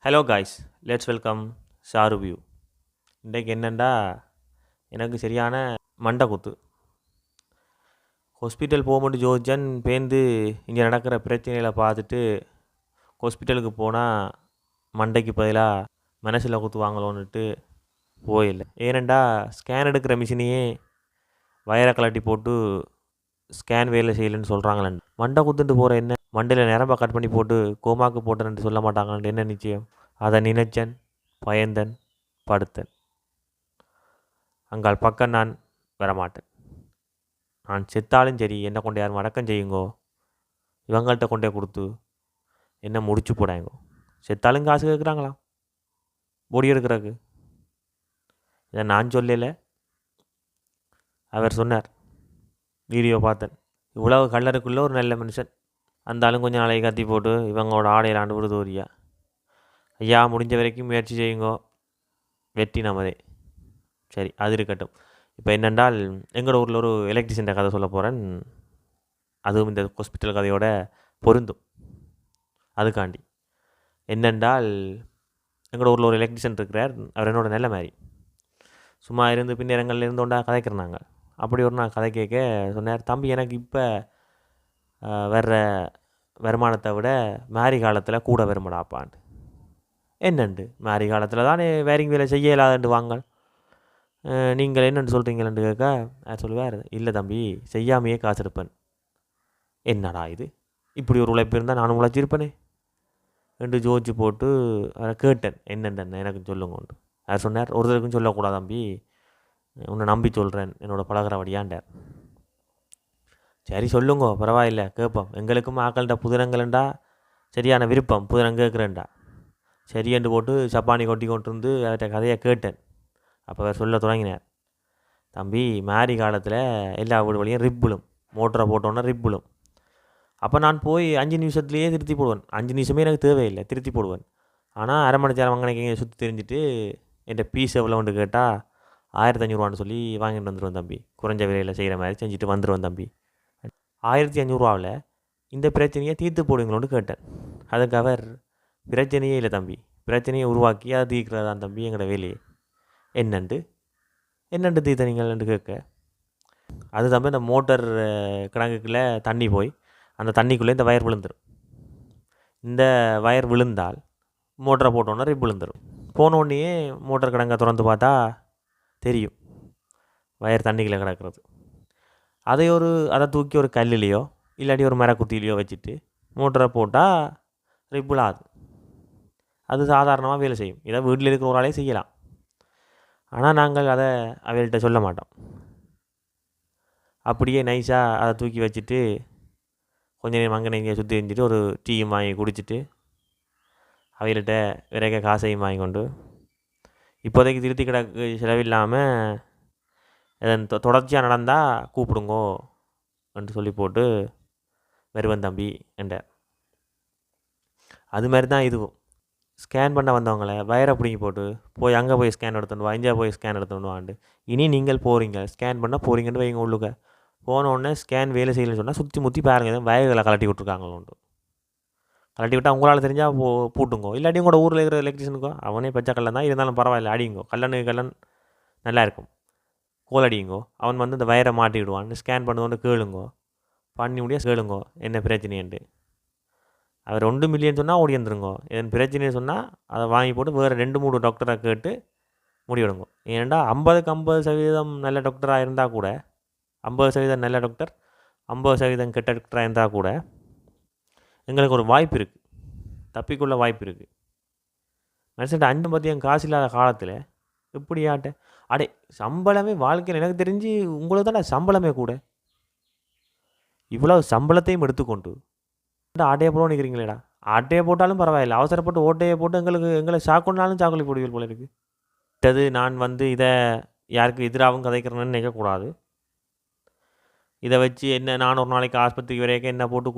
Hello guys, let's welcome Sharu view. இன்றைக்கு என்னென்னா, எனக்கு சரியான மண்டை குத்து. ஹாஸ்பிட்டல் போகும்போது ஜோர்ஜன் பேருந்து இங்கே நடக்கிற பிரச்சனைகளை பார்த்துட்டு ஹாஸ்பிட்டலுக்கு போனால் மண்டைக்கு பதிலாக மனசில் குத்துவாங்களோன்னுட்டு போயில்லை. ஏனெண்டா ஸ்கேன் எடுக்கிற மிஷினையே வயரை கலட்டி போட்டு ஸ்கேன் வேலை செய்யலைன்னு சொல்கிறாங்களேன். மண்டை குத்துட்டு போகிற என்ன மண்டையில் நிரம்ப கட் பண்ணி போட்டு கோமாக்கு போட்டேன்னு சொல்ல மாட்டாங்கன்னு என்ன நிச்சயம்? அதை நினைச்சன், பயந்தன், படுத்தன். அங்கால் பக்கம் நான் வரமாட்டேன். நான் செத்தாலும் சரி, என்னை கொண்டு யாரும் அடக்கம் செய்யுங்கோ, இவங்கள்ட்ட கொண்டே கொடுத்து என்ன முடிச்சு போடாங்கோ. செத்தாலும் காசு கேட்குறாங்களாம் பொடி எடுக்கிறதுக்கு. இதை நான் சொல்லலை, அவர் சொன்னார். வீடியோ பார்த்தேன். இவ்வளவு கல்லருக்குள்ளே ஒரு நல்ல மனுஷன், அந்த ஆளும் கொஞ்சம் நாளைக்கு கத்தி போட்டு இவங்களோட ஆடையில் ஆண்டு விடுது ஓரியா. ஐயா, முடிஞ்ச வரைக்கும் முயற்சி செய்யுங்கோ, வெற்றி நமதே. சரி, அது இருக்கட்டும். இப்போ என்னென்றால், எங்களோட ஊரில் ஒரு எலக்ட்ரிஷியன் கதை சொல்ல போகிறேன். அதுவும் இந்த ஹாஸ்பிட்டல் கதையோட பொருந்தும். அதுக்காண்டி என்னென்றால், எங்களோட ஊரில் ஒரு எலக்ட்ரிஷியன் இருக்கிறார். அவர் என்னோட நல்ல மாதிரி சும்மா இருந்து பின்னரங்கள்ல இருந்தோண்டா கதைக்கிறனாங்க. அப்படி ஒரு நாள் கதை கேட்க சொன்னார், தம்பி எனக்கு இப்போ வர்ற வருமானத்தை விட மாரி காலத்தில் கூட வருமாடாப்பான்ட்டு. என்னண்டு மாரி காலத்தில் தானே வேரிங் வேலை செய்ய இயலாதண்டு வாங்க, நீங்கள் என்னென்னு சொல்கிறீங்களேன்னு கேட்க சொல்லுவார், இல்லை தம்பி, செய்யாமையே காசு எடுப்பேன். என்னடா இது, இப்படி ஒரு உழைப்பு இருந்தால் நானும் உழைச்சிருப்பேனே என்று ஜோதிச்சு போட்டு அதை கேட்டேன். என்னென்னு எனக்கு சொல்லுங்கண்டு. அவர் சொன்னார், ஒருத்தருக்கும் சொல்லக்கூடாது தம்பி, உன்னை நம்பி சொல்கிறேன், என்னோடய பழகிற வழியாண்டார். சரி சொல்லுங்கோ, பரவாயில்லை கேட்போம். எங்களுக்கும் ஆக்கள்கிட்ட புதினங்கள்ண்டா சரியான விருப்பம், புதினம் கேட்குறேன்டா. சரி என்று போட்டு சப்பானி கொட்டி கொண்டு இருந்து அவர்கிட்ட கதையை கேட்டேன். அப்போ அவர் சொல்ல தொடங்கினார், தம்பி, மாரி காலத்தில் எல்லா வீடு வழியும் ரிப்புளும், மோட்டரை போட்டோன்னா ரிப்புளும். அப்போ நான் போய் 5 நிமிஷத்துலேயே திருத்தி போடுவேன். 5 நிமிஷமே எனக்கு தேவையில்லை, திருத்தி போடுவேன். ஆனால் அரை மணி நேரம் அங்கே சுற்றி தெரிஞ்சுட்டு என் பீஸ் எவ்வளோன்னு கேட்டால் 1500 சொல்லி வாங்கிட்டு வந்துடுவேன் தம்பி. குறைஞ்ச விலையில் செய்கிற மாதிரி செஞ்சுட்டு வந்துடுவேன் தம்பி. 1500 இந்த பிரச்சனையை தீர்த்து போடுங்களோன்னு கேட்டேன். அதுக்கு அவர், பிரச்சனையே இல்லை தம்பி, பிரச்சனையை உருவாக்கி அதை தீர்க்கிறதான் தம்பி எங்களோட வேலையை. என்னண்டு தீர்த்தனீங்கள்னு கேட்க, அது தம்பி இந்த மோட்டர் கிடங்குக்குள்ளே தண்ணி போய் அந்த தண்ணிக்குள்ளே இந்த வயர் விழுந்துடும். இந்த வயர் விழுந்தால் மோட்டரை போட்டோன்னா ரிப் விழுந்துடும். போனோடனே மோட்டர் கிடங்கை திறந்து பார்த்தா தெரியும் வயர் தண்ணிக்குள்ளே கிடக்கிறது. அதை தூக்கி ஒரு கல்லுலேயோ இல்லாட்டி ஒரு மரக்குத்திலையோ வச்சுட்டு மோட்டரை போட்டால் ரிப் விழாது. அது சாதாரணமாக வேலை செய்யும். இதை வீட்டில் இருக்கிற ஒரு ஆளே செய்யலாம். ஆனால் நாங்கள் அதை அவள்கிட்ட சொல்ல மாட்டோம். அப்படியே நைஸாக அதை தூக்கி வச்சுட்டு கொஞ்சம் நேரம் அங்கே இங்கே சுற்றி எரிஞ்சிட்டு ஒரு டீயும் வாங்கி குடிச்சிட்டு அவள்கிட்ட விரைக்க காசையும் வாங்கி கொண்டு, இப்போதைக்கு திருத்தி கிடக்கு செலவில்லாமல் இதன் தொடர்ச்சியாக நடந்தால் கூப்பிடுங்கோ என்று சொல்லி போட்டு வருவன் தம்பி என்றார். அது மாதிரி தான் இதுவும். ஸ்கேன் பண்ண வந்தவங்களை வயரை பிடிங்கி போட்டு போய் அங்கே போய் ஸ்கேன் எடுத்துட்டு வா, இங்கே போய் ஸ்கேன் எடுத்துட்டு வாண்டு. இனி நீங்கள் போகிறீங்க, ஸ்கேன் பண்ண போகிறீங்கன்னு வைங்க. உள்ளுக்க போனோடனே ஸ்கேன் வேலை செய்யலைன்னு சொன்னால் சுற்றி முற்றி பாருங்க, வயர்களை கலட்டி விட்ருக்காங்களோண்டு. கலட்டி விட்டால் உங்களால் தெரிஞ்சால் பூட்டுங்கோ, இல்லாட்டி உங்களோட ஊரில் இருக்கிற எலக்ட்ரிஷனுக்கோ அவனே பச்சை கல்லன் தான் இருந்தாலும் பரவாயில்ல, அடிங்கோ. கல்லன் நல்லா இருக்கும், கோல் அடிங்கோ. அவன் வந்து இந்த வயரை மாட்டி விடுவான். ஸ்கேன் பண்ணுவோன்னு கேளுங்கோ, பண்ணி முடியா கேளுங்கோ என்ன பிரச்சனைன்ட்டு. அவர் 2 மில்லியன் சொன்னால் ஓடி வந்துருங்கோ. என் பிரச்சனைன்னு சொன்னால் அதை வாங்கி போட்டு வேறு 2-3 டாக்டரை கேட்டு முடிவெடுங்கோ. ஏன்டா 50க்கு 50% நல்ல டாக்டராக இருந்தால் கூட, 50% நல்ல டாக்டர் 50% கெட்ட டாக்டராக இருந்தால் கூட எங்களுக்கு ஒரு வாய்ப்பு இருக்குது, தப்பிக்குள்ள வாய்ப்பு இருக்குது. மனுஷன்ட்ட 5 காசு இல்லாத காலத்தில் எப்படி அடே சம்பளமே வாழ்க்கையில் எனக்கு தெரிஞ்சு உங்களுக்கு தானே சம்பளமே கூட. இவ்வளோ சம்பளத்தையும் எடுத்துக்கொண்டு ஆட்டையை போட நிற்கிறீங்களேடா. ஆட்டையை போட்டாலும் பரவாயில்லை, அவசரப்பட்டு ஓட்டையை போட்டு எங்களை சாக்கொண்டாலும் சாக்கொல்லி போடுவீர்கள் போல இருக்குது. நான் வந்து இதை யாருக்கு எதிராகவும் கதைக்கிறேன்னு நினைக்கக்கூடாது. இதை வச்சு என்ன நான் ஒரு நாளைக்கு ஆஸ்பத்திரிக்கு வரைக்கும் என்ன போட்டு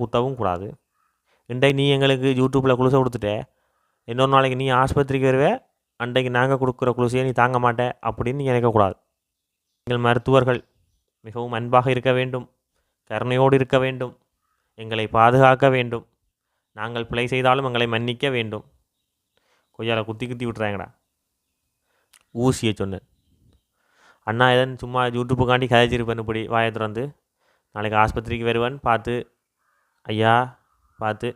குத்தவும் கூடாது. இன்றைக்கு நீ எங்களுக்கு யூடியூப்பில் குளுசை கொடுத்துட்டே, இன்னொரு நாளைக்கு நீ ஆஸ்பத்திரிக்கு வருவே, அன்றைக்கு நாங்கள் கொடுக்குற குளுசையை நீ தாங்க மாட்டேன் அப்படின்னு நீ நினைக்கக்கூடாது. எங்கள் மருத்துவர்கள் மிகவும் அன்பாக இருக்க வேண்டும், கருணையோடு இருக்க வேண்டும், எங்களை பாதுகாக்க வேண்டும், நாங்கள் பிழை செய்தாலும் எங்களை மன்னிக்க வேண்டும். கொய்யால குத்தி குத்தி விட்றாங்கடா. ஊசியை சொன்னேன். அண்ணா எதன் சும்மா யூடியூப்புக்காண்டி கதைச்சிருப்பேன் இப்படி வாயை திறந்து. நாளைக்கு ஆஸ்பத்திரிக்கு வருவேன் பார்த்து ஐயா பார்த்து.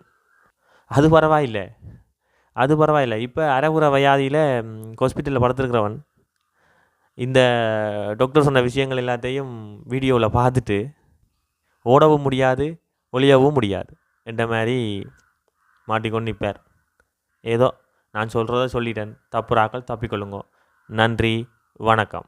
அது பரவாயில்லை, அது பரவாயில்லை. இப்போ அரைகுறை வியாதியில் ஹாஸ்பிட்டலில் படுத்துருக்கிறவன் இந்த டாக்டர் சொன்ன விஷயங்கள் எல்லாத்தையும் வீடியோவில் பார்த்துட்டு ஓடவும் முடியாது ஒளியவும் முடியாது என்ற மாதிரி மாட்டிக்கொண்டு நிற்பார். ஏதோ நான் சொல்கிறத சொல்லிட்டேன். தப்புறாக்கள் தப்பிக்கொள்ளுங்க. நன்றி, வணக்கம்.